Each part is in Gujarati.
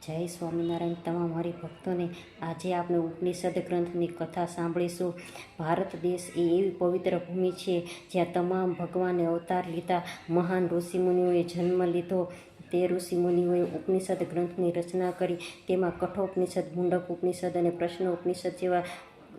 જય સ્વામિનારાયણ તમામ હરિભક્તોને આજે આપણે ઉપનિષદ ગ્રંથની કથા સાંભળીશું. ભારત દેશ એ એવી પવિત્ર ભૂમિ છે જ્યાં તમામ ભગવાને અવતાર લીધા, મહાન ઋષિમુનિઓએ જન્મ લીધો. તે ઋષિમુનિઓએ ઉપનિષદ ગ્રંથની રચના કરી. તેમાં કઠોપનિષદ, મુંડક ઉપનિષદ અને પ્રશ્ન ઉપનિષદ જેવા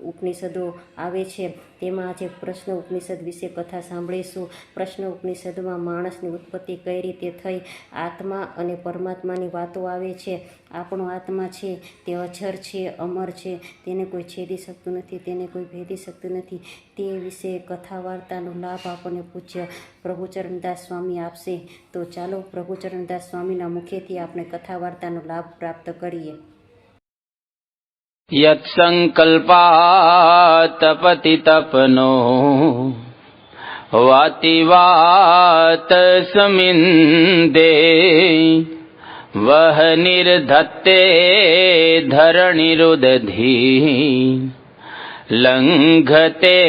ઉપનિષદો આવે છે. તેમાં આજે પ્રશ્ન ઉપનિષદ વિશે કથા સાંભળીશું. પ્રશ્ન ઉપનિષદમાં માણસની ઉત્પત્તિ કઈ રીતે થઈ, આત્મા અને પરમાત્માની વાતો આવે છે. આપણો આત્મા છે તે અજર છે, અમર છે, તેને કોઈ છેદી શકતું નથી, તેને કોઈ ભેદી શકતું નથી. તે વિશે કથા વાર્તાનો લાભ આપણને પૂજ્ય પ્રભુચરણદાસ સ્વામી આપશે. તો ચાલો પ્રભુચરણદાસ સ્વામીના મુખેથી આપણે કથા વાર્તાનો લાભ પ્રાપ્ત કરીએ. યત્સંકલ્પાત પતિતપનો વાતિ વાત સમિંદે વહ નિર્ધત્તે ધરણીરુદધી લંઘતે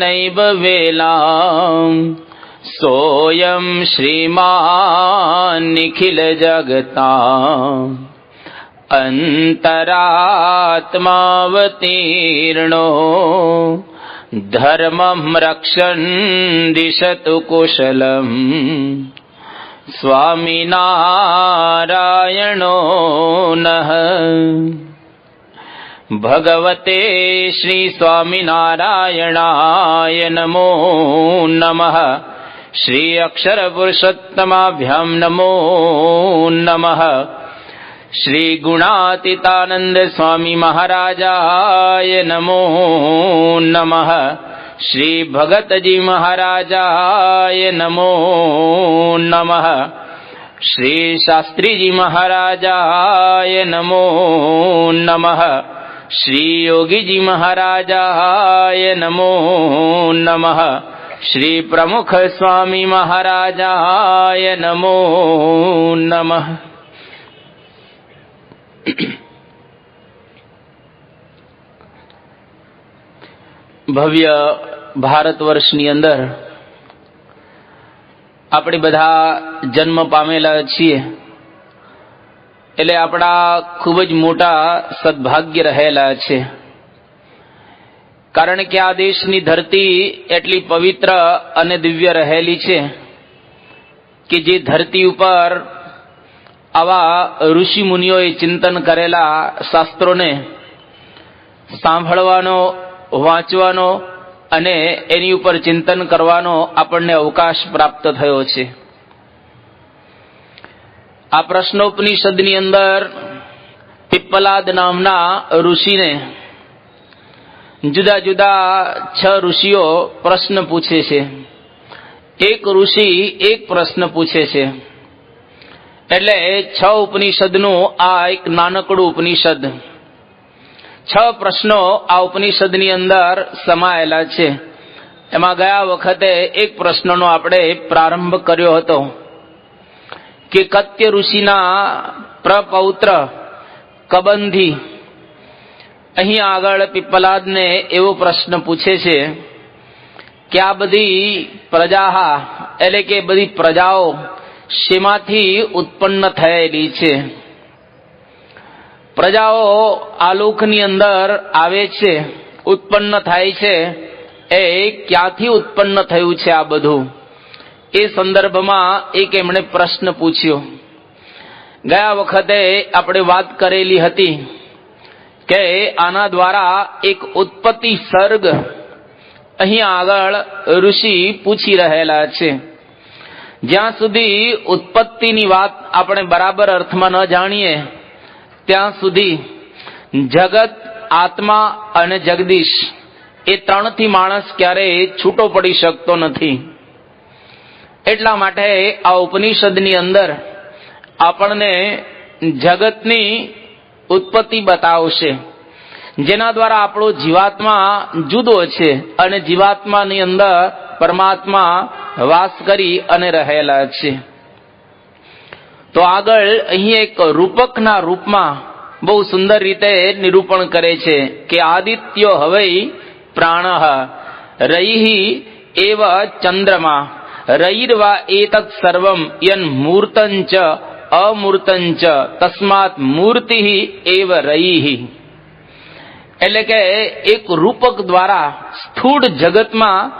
નૈવ વેલામ સોયમ શ્રીમાન નિખિલ જગતાં અંતરાત્માવતીર્ણો ધર્મં રક્ષન દિશતુ કુશલમ સ્વામિનારાયણો નઃ. ભગવતે શ્રી સ્વામિનારાયણાય નમો નમઃ. શ્રી અક્ષર પુરુષોત્તમાભ્યામ નમો નમઃ. શ્રી ગુણાતીતાનંદ સ્વામી મહારાજાય નમો નમઃ. શ્રી ભગતજી મહારાજાય નમો નમઃ. શ્રી શાસ્ત્રીજી મહારાજાય નમો નમઃ. શ્રી યોગીજી મહારાજાય નમો નમઃ. શ્રી પ્રમુખ સ્વામી મહારાજાય નમો નમઃ. ભવ્ય ભારત વર્ષની અંદર આપણે બધા જન્મ પામેલા છીએ, એટલે આપણા ખૂબ જ મોટા સદભાગ્ય રહેલા છે. કારણ કે આ દેશની ધરતી એટલી પવિત્ર અને દિવ્ય રહેલી છે કે જે ધરતી ઉપર આવા ઋષિ મુનિઓએ ચિંતન કરેલા શાસ્ત્રોને સાંભળવાનો, વાંચવાનો અને એની ઉપર ચિંતન કરવાનો આપણને અવકાશ પ્રાપ્ત થયો છે. આ પ્રશ્નોપનિષદની અંદર પિપ્પલાદ નામના ઋષિને જુદા જુદા 6 ઋષિઓ પ્રશ્ન પૂછે છે. એક ઋષિ એક પ્રશ્ન પૂછે છે. એટલે 6 ઉપનિષદનું આ એક નાનકડું ઉપનિષદ. 6 પ્રશ્નો આ ઉપનિષદની અંદર સમાયેલા છે. એમાં ગયા વખતે એક પ્રશ્નનો આપણે પ્રારંભ કર્યો હતો કે કત્ય ઋષિના પ્રપૌત્ર કબંધી અહીં આગળ પિપ્પલાદને એવો પ્રશ્ન પૂછે છે કે આ બધી પ્રજા એટલે કે બધી પ્રજાઓ શેમાંથી ઉત્પન્ન થયેલી છે? પ્રજાઓ આ લોકની અંદર આવે છે, ઉત્પન્ન થાય છે, એ ક્યાંથી ઉત્પન્ન થયું છે આ બધું? એ સંદર્ભમાં એક એમણે પ્રશ્ન પૂછ્યો. ગયા વખતે આપણે વાત કરેલી હતી કે આના દ્વારા એક ઉત્પત્તિ સર્ગ અહીં આગળ ઋષિ પૂછી રહેલા છે. જ્યાં સુધી ઉત્પત્તિની વાત આપણે બરાબર અર્થમાં ન જાણીએ ત્યાં સુધી જગત, આત્મા અને જગદીશ એ 3થી માણસ ક્યારેય છૂટો પડી શકતો નથી. એટલા માટે આ ઉપનિષદની અંદર આપણને જગતની ઉત્પત્તિ બતાવશે, જેના દ્વારા આપણો જીવાત્મા જુદો છે અને જીવાત્માની અંદર પરમાત્મા વાસ કરી અને રહેલા છે. તો આગળ અહીં એક રૂપકના રૂપમાં બહુ સુંદર રીતે નિરૂપણ કરે છે કે આદિત્યો હવૈ પ્રાણઃ રૈહિ એવ ચંદ્રમા રૈર્વા એતत् સર્વમ યન મૂર્તં ચ અમૂર્તંચ તસ્માત મૂર્તિ એવ રયી. એટલે કે એક રૂપક દ્વારા સ્થૂળ જગતમાં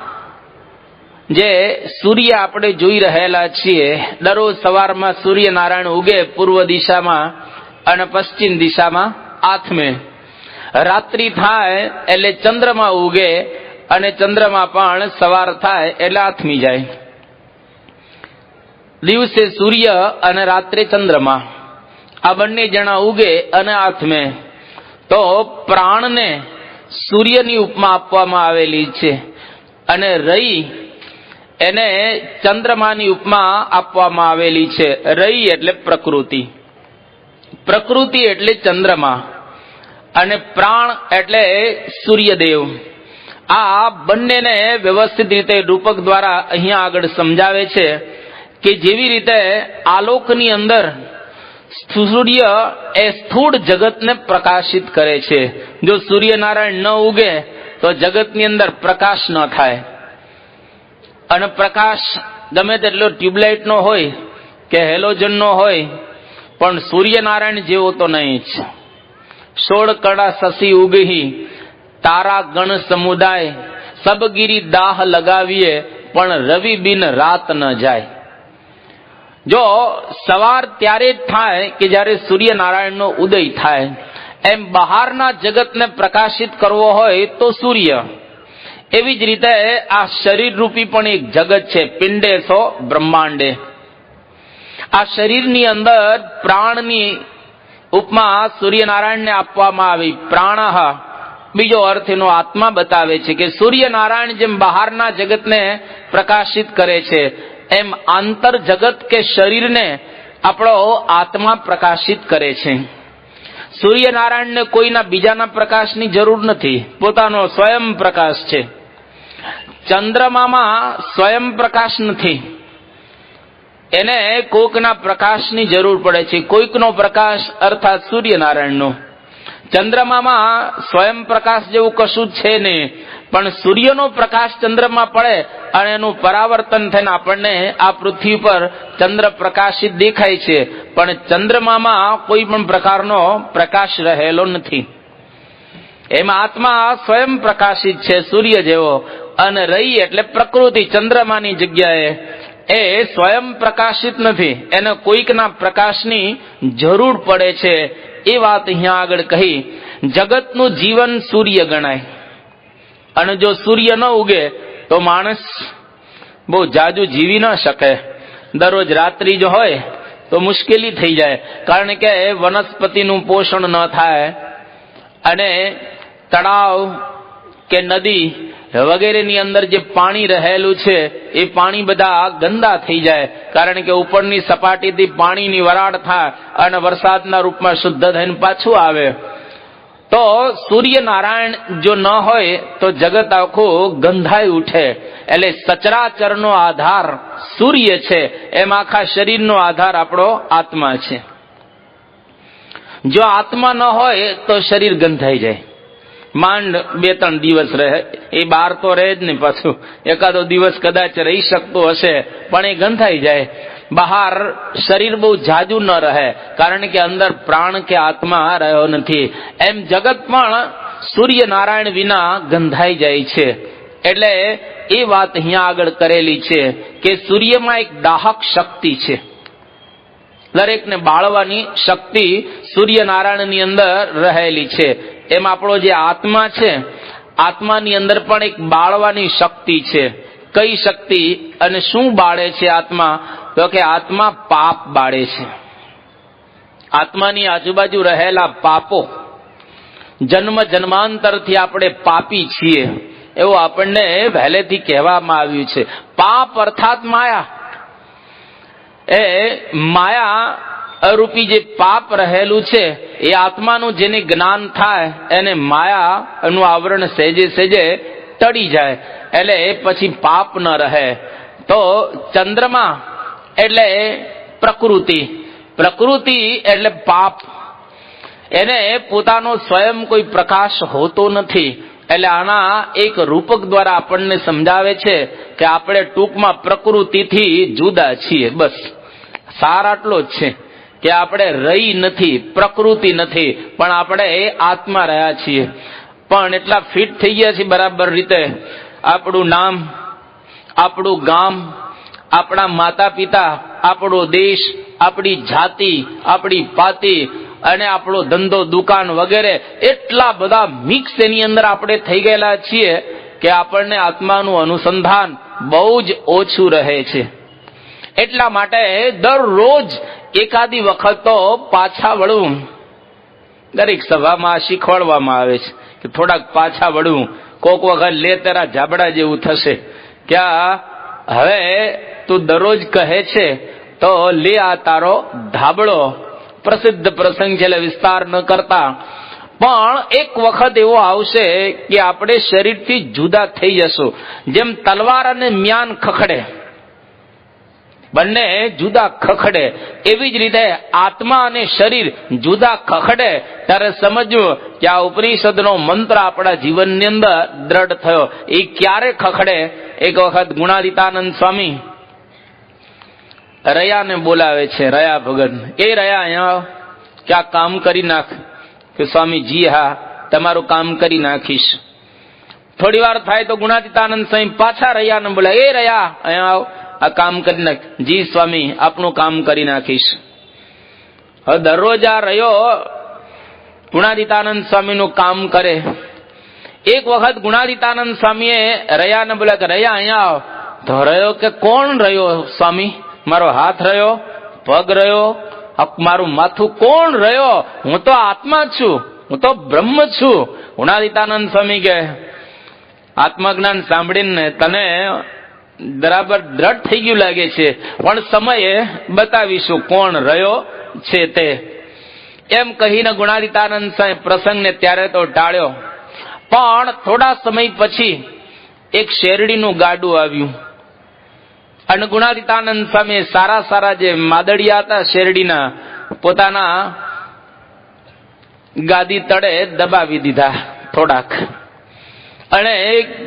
જે સૂર્ય આપણે જોઈ રહેલા છીએ, દરરોજ સવારમાં સૂર્યનારાયણ ઉગે પૂર્વ દિશામાં અને પશ્ચિમ દિશામાં આથમે. રાત્રિ થાય એટલે ચંદ્રમા ઉગે અને ચંદ્રમા પણ સવાર થાય એટલે આથમી જાય. દિવસે સૂર્ય અને રાત્રે ચંદ્રમા, આ બંને જણા ઉગે અને આથમે. તો પ્રાણને સૂર્યની ઉપમા આપવામાં આવેલી છે અને રઈ એને ચંદ્રમાની ઉપમા આપવામાં આવેલી છે. રઈ એટલે પ્રકૃતિ, પ્રકૃતિ એટલે ચંદ્રમા અને પ્રાણ એટલે સૂર્યદેવ. આ બંનેને વ્યવસ્થિત રીતે રૂપક દ્વારા અહીંયા આગળ સમજાવે છે કે જેવી રીતે આલોકની અંદર સૂર્ય એ સ્થૂળ જગતને પ્રકાશિત કરે છે. જો સૂર્યનારાયણ ન ઉગે તો જગતની અંદર પ્રકાશ ન થાય. અને પ્રકાશ ગમે તેટલો ટ્યુબલાઇટ નો હોય કે હેલોજન નો હોય, પણ સૂર્યનારાયણ જેવો તો નહીં જ. 16 કળા શશી ઉગહી, તારા ગણ સમુદાય, સબગીરી દાહ લગાવીએ, પણ રવિ બિન રાત ન જાય. જો સવાર ત્યારે જ થાય કે જ્યારે સૂર્યનારાયણનો ઉદય થાય. એમ બહારના જગતને પ્રકાશિત કરવો હોય તો સૂર્ય. એવી જ રીતે આ શરીર રૂપી પણ એક જગત છે. પિંડે સો બ્રહ્માંડે. આ શરીરની અંદર પ્રાણની ઉપમા સૂર્યનારાયણને આપવામાં આવી. પ્રાણઃ બીજો અર્થ એનો આત્મા બતાવે છે કે સૂર્યનારાયણ જેમ બહારના જગતને પ્રકાશિત કરે છે, એમ આંતર જગત કે શરીરને આપણો આત્મા પ્રકાશિત કરે છે. સૂર્યનારાયણને કોઈના બીજાના પ્રકાશની જરૂર નથી, પોતાનો સ્વયં પ્રકાશ છે. ચંદ્રમામાં સ્વયં પ્રકાશ નથી, એને કોઈકના પ્રકાશની જરૂર પડે છે. કોઈકનો પ્રકાશ અર્થાત સૂર્યનારાયણનો. ચંદ્રમામાં સ્વયં પ્રકાશ જેવું કશું છે નહીં, પણ સૂર્યનો પ્રકાશ ચંદ્રમાં પડે અને એનું પરાવર્તન થઈને આપણને આ પૃથ્વી પર ચંદ્ર પ્રકાશિત દેખાય છે. પણ ચંદ્રમામાં કોઈ પણ પ્રકારનો પ્રકાશ રહેલો નથી. એમાં આત્મા સ્વયં પ્રકાશિત છે સૂર્ય જેવો. અને રઈ એટલે પ્રકૃતિ ચંદ્રમાની જગ્યાએ એ સ્વયં પ્રકાશિત નથી, એને કોઈકના પ્રકાશની જરૂર પડે છે. એ વાત અહીંયા આગળ કહી. જગતનું જીવન સૂર્ય ગણાય. અને જો સૂર્ય ન ઉગે તો માણસ બહુ જાજુ જીવી ન શકે. દરરોજ રાત્રિ જો હોય તો મુશ્કેલી થઈ જાય, કારણ કે વનસ્પતિનું પોષણ ન થાય અને તળાવ કે નદી વગેરેની અંદર જે પાણી રહેલું છે એ પાણી બધા ગંદા થઈ જાય, કારણ કે ઉપરની સપાટીથી પાણીની વરાળ થાય અને વરસાદના રૂપમાં શુદ્ધ થઈને પાછું આવે. તો સૂર્યનારાયણ જો ન હોય તો જગત આખું ગંધાઈ ઉઠે. એટલે સચરાચરનો આધાર સૂર્ય છે, એમ આખા શરીરનો આધાર આપણો આત્મા છે. જો આત્મા ન હોય તો શરીર ગંધાઈ જાય. માંડ 2-3 દિવસ રહે, એ બહાર તો રહે જ નહીં. પાછું એકાદો દિવસ કદાચ રહી શકતો હશે, પણ એ ગંધાઈ જાય. બહાર શરીર બહુ જાજુ ન રહે, કારણ કે અંદર પ્રાણ કે આત્મા રહ્યો નથી. એમ જગત પણ સૂર્યનારાયણ વિના ગંધાઈ જાય છે. એટલે એ વાત અહીંયા આગળ કરેલી છે કે સૂર્યમાં એક દાહક શક્તિ છે. દરેકને બાળવાની શક્તિ સૂર્યનારાયણની અંદર રહેલી છે. એમ આપણો જે આત્મા છે, આત્માની અંદર પણ એક બાળવાની શક્તિ છે. કઈ શક્તિ અને શું બાળે છે આત્મા? તો કે આત્મા પાપ બાળે છે. આત્માની આજુબાજુ રહેલા પાપો, જન્મ જન્માંતરથી આપણે પાપી છીએ એવું આપણને પહેલેથી કહેવામાં આવ્યું છે. પાપ અર્થાત માયા. એ માયા રૂપી જે પાપ રહેલું છે એ આત્માનું જેને જ્ઞાન થાય એને માયાનું આવરણ સહેજે સહેજે ટળી જાય, એટલે એ પછી પાપ ન રહે. તો ચંદ્રમા એટલે પ્રકૃતિ, પ્રકૃતિ એટલે પાપ. એને પોતાનો સ્વયં કોઈ પ્રકાશ હોતો નથી. એટલે આના એક રૂપક દ્વારા આપણને સમજાવે છે કે આપણે ટૂંકમાં પ્રકૃતિથી જુદા છીએ. બસ સાર આટલો જ છે કે આપણે રહી નથી, પ્રકૃતિ નથી, પણ આપણે એ આત્મા રહ્યા છીએ. પણ એટલા ફિટ થઈ ગયા છીએ બરાબર રીતે. આપણું નામ, આપણું ગામ, આપણા માતા પિતા, આપણો દેશ, આપણી જાતિ, આપણી પાતિ અને આપણો ધંધો, દુકાન વગેરે એટલા બધા મિક્સ એની અંદર આપણે થઈ ગયેલા છીએ કે આપણને આત્માનું અનુસંધાન બહુ જ ઓછું રહે છે. એટલા માટે દરરોજ એકાદી વખત તો પાછા વળવું. દરેક સભામાં શીખવાડવામાં આવે છે કે થોડાક પાછા વળવું. કોક વખત લે તેરા જાબડા જેવું થશે કે હવે તું દરરોજ કહે છે તો લે આ તારો ધાબળો. પ્રસિદ્ધ પ્રસંગ છે એટલે વિસ્તાર ન કરતા, પણ એક વખત એવો આવશે કે આપણે શરીરથી જુદા થઈ જશું. જેમ તલવાર અને મ્યાન ખખડે, બંને જુદા ખખડે, એવી જ રીતે આત્મા અને શરીર જુદા ખખડે ત્યારે સમજવું કે આ ઉપનિષદનો મંત્ર આપણા જીવનની અંદર દ્રઢ થયો. એ ક્યારે ખખડે? એક વખત ગુણાતીતાનંદ સ્વામી રયાને બોલાવે છે, રયા ભગત. એ રયા અહીંયા કે આ કામ કરી નાખ. કે સ્વામી જી હા, તમારું કામ કરી નાખીશ. થોડી વાર થાય તો ગુણાતીતાનંદ સ્વામી પાછા રયાને બોલાવે, એ રયા અહીંયા આવ, આ કામ કરી નાખ. જી સ્વામી, આપનું કામ કરી નાખીશ. હવે દરરોજ આ રહ્યો ગુણાતીતાનંદ સ્વામીનું કામ કરે. એક વખત ગુણાતીતાનંદ સ્વામીએ રયાને બોલ્યા કે રયા અહીંયા આવ. તો રહ્યો કે કોણ રહ્યો સ્વામી? મારો હાથ રહ્યો, પગ રહ્યો, મારું માથું કોણ રહ્યો? હું તો આત્મા છું, હું તો બ્રહ્મ છું. ગુણાતીતાનંદ સ્વામી કે આત્મજ્ઞાન સાંભળીને તને બરાબર દ્રઢ થઈ ગયું લાગે છે, પણ સમયે બતાવીશું કોણ રહ્યો છે તે. એમ કહીને ગુણાતીતાનંદ સ્વામી પ્રસંગને ત્યારે તો ટાળ્યો. પણ થોડા સમય પછી એક શેરડીનું ગાડું આવ્યું અને ગુણાતીતાનંદ સ્વામી સારા સારા જે માદડિયા હતા શેરડીના, પોતાના ગાદી તળે દબાવી દીધા થોડાક. અને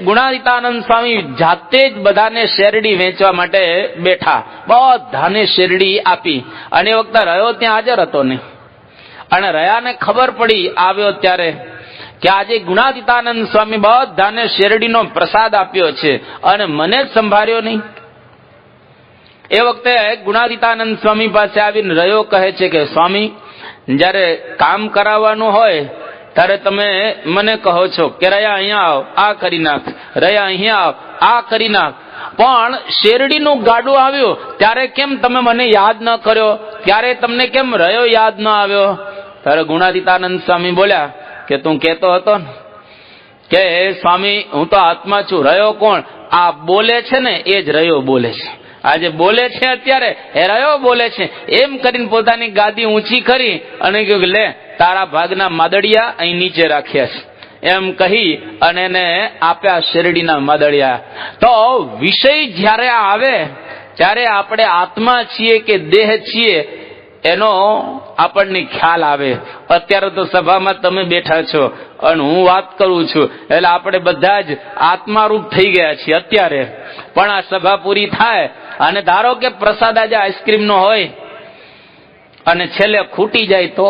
ગુણાતીતાનંદ સ્વામી જાતે જ બધાને શેરડી વેચવા માટે બેઠા. બધાને શેરડી આપી. અને એ વખતે રહ્યો ત્યાં હાજર હતો ને. અને રયાને ખબર પડી આવ્યો ત્યારે કે આજે ગુણાતીતાનંદ સ્વામી બધાને શેરડીનો પ્રસાદ આપ્યો છે અને મને જ સંભાળ્યો નહીં. એ વખતે ગુણાતીતાનંદ સ્વામી પાસે આવીને રહ્યો કહે છે કે સ્વામી, જયારે કામ કરાવવાનું હોય ત્યારે તમે મને કહો છો કે રયા અહીંયા આવ, આ કરી નાખ, રયા અહીંયા આવ, આ કરી નાખ. પણ શેરડીનું ગાડું આવ્યું ત્યારે કેમ તમે મને યાદ ન કર્યો? ત્યારે તમને કેમ રહ્યો યાદ ન આવ્યો? ત્યારે ગુણાતીતાનંદ સ્વામી બોલ્યા કે તું કહેતો હતો ને કે સ્વામી હું તો આત્મા છું, રહ્યો કોણ? આ બોલે છે ને એ જ રહ્યો બોલે છે. આજે બોલે છે અત્યારે એ રહ્યો બોલે છે. એમ કરીને પોતાની ગાદી ઊંચી કરી અને કહ્યું કે લે તારા ભાગના માદડિયા અહીં નીચે રાખ્યા છે. એમ કહી અને એને આપ્યા શેરડીના માદડિયા. તો વિષય જ્યારે આવે ત્યારે આપણે આત્મા છીએ કે દેહ છીએ એનો આપણને ખ્યાલ આવે. અત્યારે તો સભામાં તમે બેઠા છો અને હું વાત કરું છું એટલે આપણે બધા જ આત્મારૂપ થઈ ગયા છીએ અત્યારે. પણ આ સભા પૂરી થાય અને ધારો કે પ્રસાદ આજે આઈસ્ક્રીમ નો હોય અને છેલ્લે ખૂટી જાય તો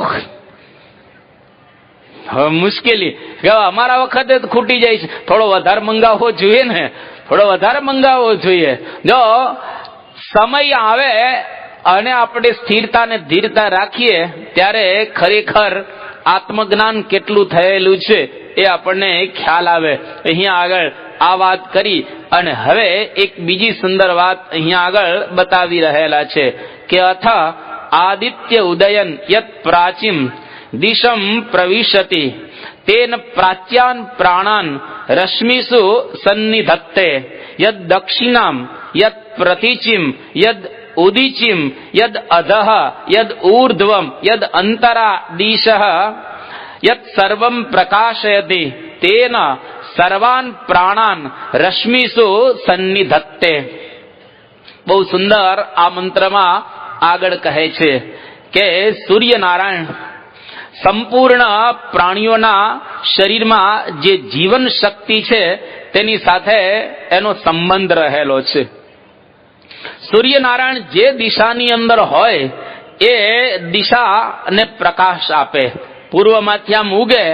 હવે મુશ્કેલી. અમારા વખતે ખૂટી જાય છે, થોડો વધારે મંગાવવો જોઈએ ને, થોડો વધારે મંગાવવો જોઈએ. જો સમય આવે અને આપણે સ્થિરતા ને ધીરતા રાખીએ ત્યારે ખરેખર આત્મજ્ઞાન કેટલું થયેલું છે એ આપણને ખ્યાલ આવે. અહીંયા આગળ આ વાત કરી અને હવે એક બીજી સુંદર વાત અહીંયા આગળ બતાવી રહેલા છે કે અથ આદિત્ય ઉદયન યત પ્રાચીમ દિશમ પ્રવિશતિ તેન પ્રાચ્યાન પ્રાણાન રશ્મિસુ સન્નિધત્તે યદ દક્ષિણામ યદ પ્રતિચિમ યદ ઉદીચિમ યદ અધઃ યદ ઊર્ધ્વમ યદ અંતરા દિશઃ યત સર્વમ પ્રકાશયતિ તેન સર્વાન પ્રાણાન રશ્મિસુ સન્નિધત્તે. બહુ સુંદર આ મંત્રમાં આગળ કહે છે કે સૂર્યનારાયણ સંપૂર્ણ પ્રાણીઓના શરીરમાં જે જીવન શક્તિ છે તેની સાથે એનો સંબંધ રહેલો છે. સૂર્યનારાયણ જે દિશાની અંદર હોય એ દિશાને પ્રકાશ આપે. પૂર્વમાંથી આમ ઉગે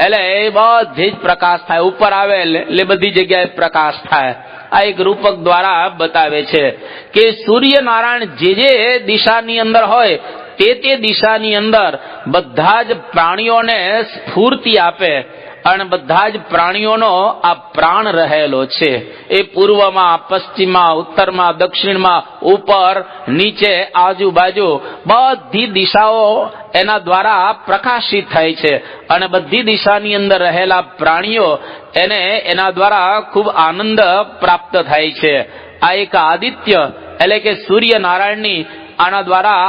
એટલે એ બધી જ પ્રકાશ થાય, ઉપર આવે એટલે બધી જગ્યાએ પ્રકાશ થાય. આ એક રૂપક દ્વારા બતાવે છે કે સૂર્યનારાયણ જે દિશાની અંદર હોય તે દિશાની અંદર બધા જ પ્રાણીઓને સ્ફૂર્તિ આપે અને બધા જ પ્રાણીઓનો આ પ્રાણ રહેલો છે. એ પૂર્વમાં, પશ્ચિમમાં, ઉત્તરમાં, દક્ષિણમાં, ઉપર, નીચે, આજુબાજુ બધી દિશાઓ એના દ્વારા પ્રકાશિત થાય છે અને બધી દિશાની અંદર રહેલા પ્રાણીઓ એને એના દ્વારા ખૂબ આનંદ પ્રાપ્ત થાય છે. આ એક આદિત્ય એટલે કે સૂર્યનારાયણની આના દ્વારા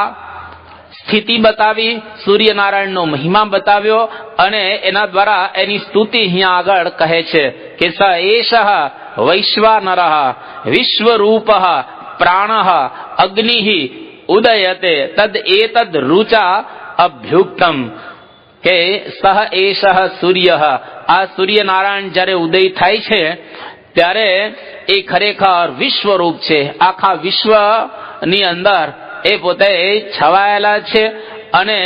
સ્થિતિ બતાવી, સૂર્યનારાયણનો મહિમા બતાવ્યો અને એના દ્વારા એની સ્તુતિ અહીંયા આગળ કહે છે કે સ એષ વૈશ્વાનર વિશ્વરૂપ પ્રાણ અગ્નિ ઉદયતે તદ એતદ રૂચા અભ્યુક્તમ. કે સહ એષ સૂર્ય, આ સૂર્યનારાયણ જ્યારે ઉદય થાય છે ત્યારે એ ખરેખર વિશ્વરૂપ છે. આખા વિશ્વની અંદર એ પોતે છવાયેલા છે અને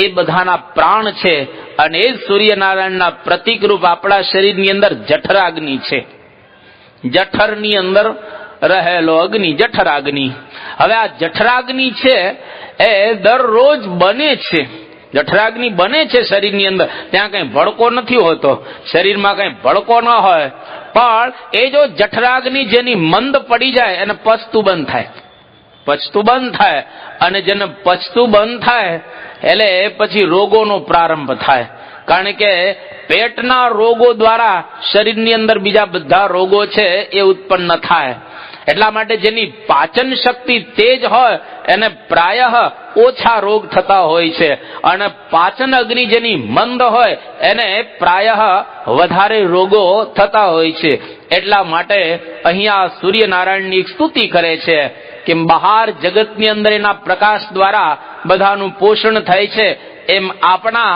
એ બધાના પ્રાણ છે. અને એ સૂર્યનારાયણના પ્રતિકરૂપ આપણા શરીરની અંદર જઠરાગ્નિ છે. જઠરની અંદર રહેલો અગ્નિ, જઠરાગ્નિ. હવે આ જઠરાગ્નિ છે એ દરરોજ બને છે. જઠરાગ્નિ બને છે શરીરની અંદર. ત્યાં કઈ ભડકો નથી હોતો, શરીરમાં કઈ ભડકો ન હોય, પણ એ જો જઠરાગ્નિ જેની મંદ પડી જાય એને પચતું બંધ થાય. પચતું બંધ થાય અને જેને પચતું બંધ થાય એટલે પછી રોગોનો પ્રારંભ થાય. કારણ કે પેટના રોગો દ્વારા શરીરની અંદર બીજા બધા રોગો છે એ ઉત્પન્ન થાય. એટલા માટે જેની પાચન શક્તિ તેજ હોય એને પ્રાયઃ ઓછા રોગ થતા હોય છે અને પાચન અગ્નિ જેની મંદ હોય એને પ્રાયઃ વધારે રોગો થતા હોય છે. એટલા માટે અહીંયા સૂર્યનારાયણની સ્તુતિ કરે છે કે બહાર જગતની અંદર એના પ્રકાશ દ્વારા બધાનું પોષણ થાય છે, એમ આપણા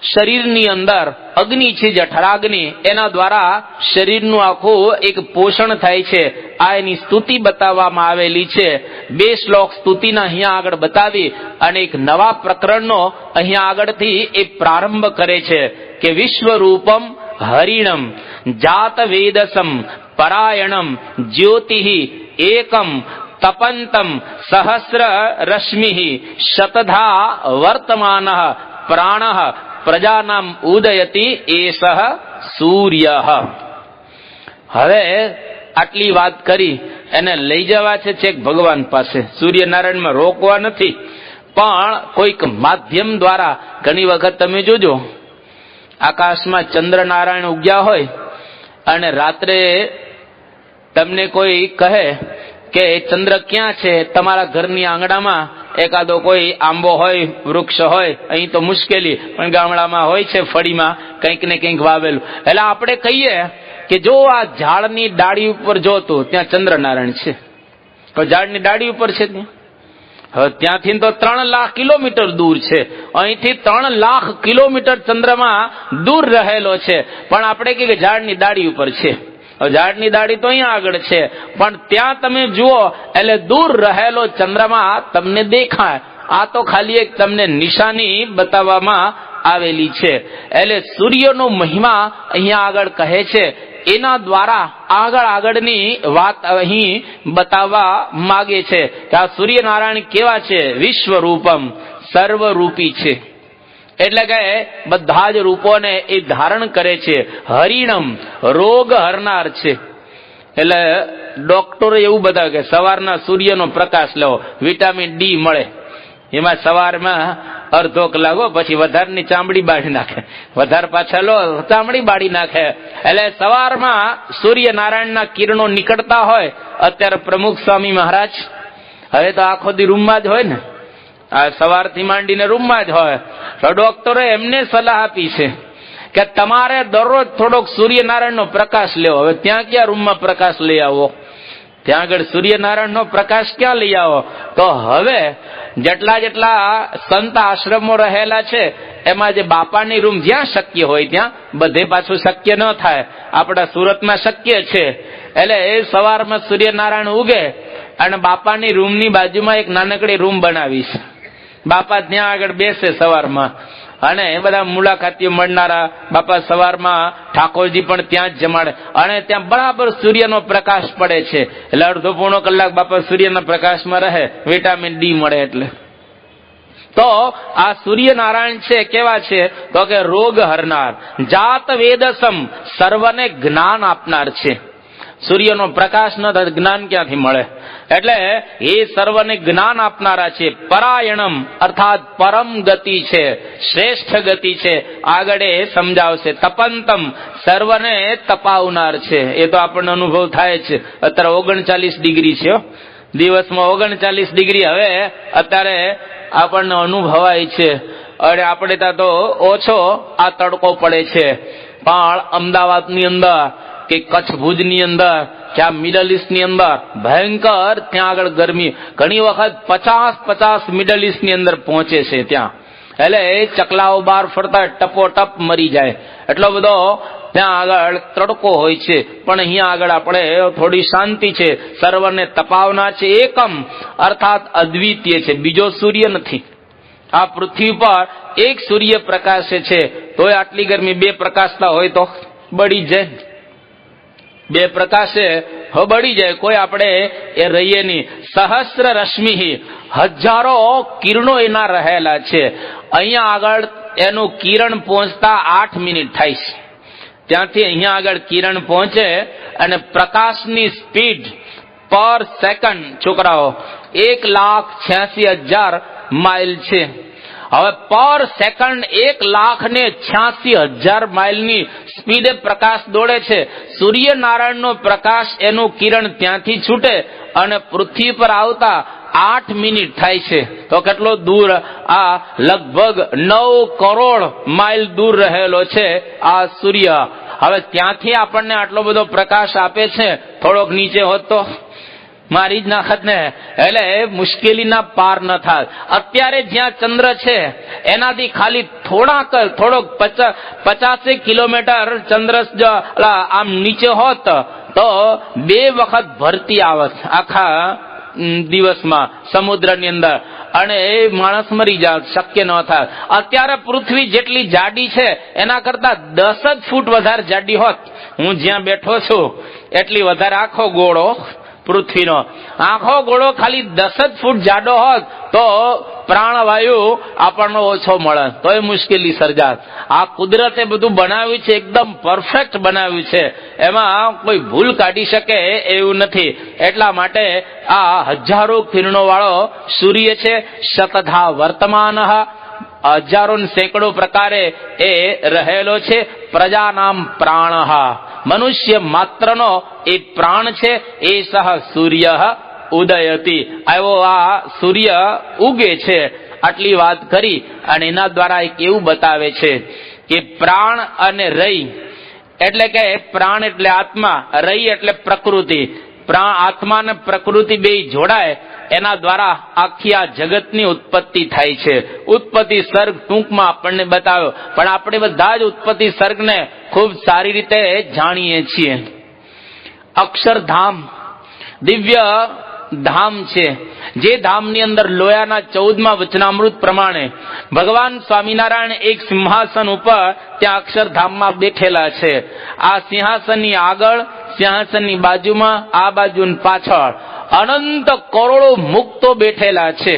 શરીરની અંદર અગ્નિ છે, જઠરાગ્નિ, એના દ્વારા શરીરનું આખું એક પોષણ થાય છે. આ એની સ્તુતિ બતાવવામાં આવેલી છે. 2 શ્લોક સ્તુતિના અહીંયા આગળ બતાવી અને એક નવા પ્રકરણનો અહીંયા આગળથી એ પ્રારંભ કરે છે કે વિશ્વરૂપમ હરિણમ જાત વેદસમ પરાયણમ જ્યોતિ એકમ તપંતમ સહસ્ર રશ્મિ શતધા વર્તમાન પ્રાણ પ્રજાનામ ઉદયતિ એષ સૂર્ય. હવે આટલી વાત કરી એને લઈ જવા છે છેક ભગવાન પાસે. સૂર્યનારાયણમાં રોકવા નથી, પણ કોઈક માધ્યમ દ્વારા ઘણી વખત તમે જોજો આકાશમાં ચંદ્રનારાયણ ઉગ્યા હોય અને રાત્રે તમને કોઈ કહે કે ચંદ્ર ક્યાં છે, તમારા ઘરની આંગણામાં એકાદો કોઈ આંબો હોય, વૃક્ષ હોય, અહીં તો મુશ્કેલી, પણ ગામડામાં હોય છે ફળીમાં કંઈક ને કંઈક વાવેલું. એટલે આપણે કહીએ કે જો આ ઝાડની ડાળી ઉપર જોતું ત્યાં ચંદ્રનારાયણ છે, તો ઝાડની ડાળી ઉપર છે ત્યાં. હવે ત્યાંથી તો 3 લાખ કિલોમીટર દૂર છે, અહીંથી 3 લાખ કિલોમીટર ચંદ્રમા દૂર રહેલો છે, પણ આપણે કહીએ ઝાડની ડાળી ઉપર છે. ઝાડની ડાળી તો અહીંયા આગળ છે, પણ ત્યાં તમે જુઓ એટલે દૂર રહેલો ચંદ્રમા તમને દેખાય. આ તો ખાલી એક તમને નિશાની બતાવવામાં આવેલી છે. એટલે સૂર્યનો મહિમા અહીંયા આગળ કહે છે, એના દ્વારા આગળની વાત અહીં બતાવવા માંગે છે કે આ સૂર્યનારાયણ કેવા છે. વિશ્વરૂપમ, સર્વરૂપી છે, એટલે કે બધા જ રૂપોને એ ધારણ કરે છે. હરિણમ, રોગ હરનાર છે. એટલે ડોક્ટરો એવું બતાવે કે સવારના સૂર્યનો પ્રકાશ લેવો, વિટામિન ડી મળે. એમાં સવારમાં અડધો કલાક, પછી વધારની ચામડી બાળી નાખે, વધારે પાછા લો ચામડી બાળી નાખે. એટલે સવારમાં સૂર્યનારાયણના કિરણો નીકળતા હોય. અત્યારે પ્રમુખ સ્વામી મહારાજ હવે તો આખો દી રૂમમાં જ હોય ને, આ સવારથી માંડીને રૂમમાં જ હોય. તો ડોક્ટરે એમને સલાહ આપી છે કે તમારે દરરોજ થોડોક સૂર્યનારાયણનો પ્રકાશ લેવો. હવે ત્યાં ક્યાં રૂમમાં પ્રકાશ લઈ આવો, ત્યાં આગળ સૂર્યનારાયણનો પ્રકાશ ક્યાં લઈ આવો? તો હવે જેટલા સંત આશ્રમો રહેલા છે એમાં જે બાપાની રૂમ જ્યાં શક્ય હોય ત્યાં, બધે પાછું શક્ય ન થાય, આપણા સુરતમાં શક્ય છે. એટલે એ સવારમાં સૂર્યનારાયણ ઉગે અને બાપાની રૂમની બાજુમાં એક નાનકડી રૂમ બનાવીશ. બાપા ત્યાં આગળ બેસે સવારમાં, અને બધા મુલાકાતીઓ મળનારા બાપા સવારમાં ઠાકોરજી પણ ત્યાં જ જમાડે, અને ત્યાં બરાબર સૂર્યનો પ્રકાશ પડે છે એટલે અડધો પોણો કલાક બાપા સૂર્યના પ્રકાશમાં રહે, વિટામિન ડી મળે એટલે. તો આ સૂર્યનારાયણ છે કેવા છે તો કે રોગ હરનાર, જાત વેદસમ, સર્વને જ્ઞાન આપનાર છે. સૂર્યનો પ્રકાશ ન થાય જ્ઞાન ક્યાંથી મળે? એટલે એ સર્વને જ્ઞાન આપનારા છે. પરાયણમ અર્થાત પરમ ગતિ છે, શ્રેષ્ઠ ગતિ છે, આગળ એ સમજાવશે. તપંતમ, સર્વને તપાવનાર છે. એ તો આપણને અનુભવ થાય છે. અત્યારે 39 ડિગ્રી છે, દિવસમાં 39 ડિગ્રી હવે અત્યારે આપણને અનુભવાય છે. અને આપણે ત્યાં તો ઓછો આ તડકો પડે છે, પણ અમદાવાદની અંદર કે કચ્છ ભુજની અંદર કે આ મિડલ ઇસ્ટની અંદર ભયંકર ત્યાં આગળ ગરમી ઘણી વખત 50 મિડલ ઇસ્ટની અંદર પહોંચે છે ત્યાં. એટલે એ ચકલાઓ બહાર ફરતા ટપોટપ મરી જાય, એટલો બધો ત્યાં આગળ તડકો હોય છે. પણ અહીંયા આગળ આપણે થોડી શાંતિ છે. સર્વને તપાવના છે. એકમ અર્થાત અદ્વિતીય છે, બીજો સૂર્ય નથી. આ પૃથ્વી પર એક સૂર્ય પ્રકાશે છે, તોય આટલી ગરમી. બે પ્રકાશતા હોય તો બળી જાય, બે પ્રકાશે બળી જાય, કોઈ આપણે એ રહીએ નહીં. સહસ્ર રશ્મિ, હજારો કિરણો એના રહેલા છે. અહીંયા આગળ એનું કિરણ પહોંચતા 8 મિનિટ થાય છે. ત્યાંથી અહીંયા આગળ કિરણ પહોંચે અને પ્રકાશની સ્પીડ પર સેકન્ડ છોકરાઓ 1,86,000 માઇલ છે. હવે પર સેકન્ડ 1,86,000 માઇલની સ્પીડે પ્રકાશ દોડે છે. સૂર્યનારાયણનો પ્રકાશ એનું કિરણ ત્યાંથી છૂટે અને પૃથ્વી પર આવતા 8 મિનિટ થાય છે. તો કેટલો દૂર? આ લગભગ 9 કરોડ માઇલ દૂર રહેલો છે આ સૂર્ય. હવે ત્યાંથી આપણને આટલો બધો પ્રકાશ આપે છે, થોડોક નીચે હોત તો મારી જ નાખત ને. એટલે મુશ્કેલીના પાર ન થાય. અત્યારે જ્યાં ચંદ્ર છે એનાથી ખાલી થોડોક 50 કિલોમીટર ચંદ્ર આમ નીચે હોત તો 2 વખત ભરતી આવત આખા દિવસમાં સમુદ્રની અંદર, અને એ માણસ મરી જાય, શક્ય ન થાય. અત્યારે પૃથ્વી જેટલી જાડી છે એના કરતા 10 જ ફૂટ વધારે જાડી હોત, હું જ્યાં બેઠો છું એટલી વધારે આખો ગોળો પૃથ્વીનો આખો ગોળો ખાલી 10 જ ફૂટ જાડો હોત તો પ્રાણવાયુ આપણને ઓછો મળે, તો એ મુશ્કેલી સર્જાત. આ કુદરતે બધું બનાવ્યું છે, એકદમ પરફેક્ટ બનાવ્યું છે, એમાં કોઈ ભૂલ કાઢી શકે એવું નથી. એટલા માટે આ હજારો કિરણો વાળો સૂર્ય છે. શતધા વર્તમાન, હજારો સેંકડો પ્રકારે એ રહેલો છે. પ્રજાનામ પ્રાણ, મનુષ્ય માત્રનો એ પ્રાણ છે. એ સહ સૂર્ય ઉદયતી, આવો આ સૂર્ય ઉગે છે. આટલી વાત કરી અને એના દ્વારા એક એવું બતાવે છે કે પ્રાણ અને રઈ એટલે કે પ્રાણ એટલે આત્મા, રઈ એટલે પ્રકૃતિ. આત્મા અને પ્રકૃતિ બે જોડાય એના દ્વારા આખી આ જગતની ઉત્પત્તિ થાય છે. ઉત્પત્તિ સર્ગ ટૂંકમાં આપણને બતાવ્યો, પણ આપણે બધા જ ઉત્પત્તિ સર્ગને ખૂબ સારી રીતે જાણીએ છીએ. અક્ષરધામ દિવ્ય ધામ છે, જે ધામની અંદર લોયાના 14મા વચનામૃત પ્રમાણે ભગવાન સ્વામિનારાયણ એક સિંહાસન ઉપર ત્યાં અક્ષરધામમાં બેઠેલા છે. આ સિંહાસનની આગળ, સિંહાસનની બાજુમાં, આ બાજુ પાછળ અનંત કરોડો મુક્તો બેઠેલા છે.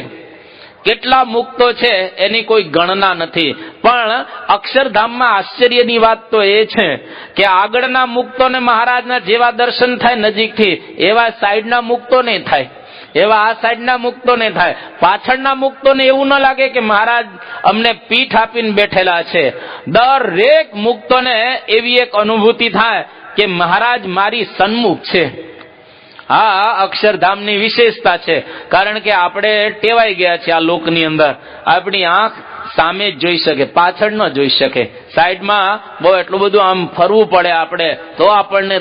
કેટલા મુક્તો છે એની કોઈ ગણના નથી. પણ અક્ષરધામમાં આશ્ચર્યની વાત તો એ છે કે આગળના મુક્તોને મહારાજના જેવા દર્શન થાય નજીકથી, એવા સાઈડના મુક્તો નહીં થાય, એવા આ સાઈડના મુક્તો નહીં થાય. પાછળના મુક્તોને એવું ન લાગે કે મહારાજ અમને પીઠ આપીને બેઠેલા છે. દરેક મુક્તોને એવી એક અનુભૂતિ થાય કે મહારાજ મારી સન્મુખ છે. આ અક્ષરધામની વિશેષતા છે, કારણ કે આપણે ટેવાઈ ગયા છે આ લોકની અંદર. આપણી આંખ સામે જ જોઈ શકે, પાછળ ન જોઈ શકે. સાઈડમાં બહુ એટલું બધું આમ ફરવું પડે આપણે તો આપણને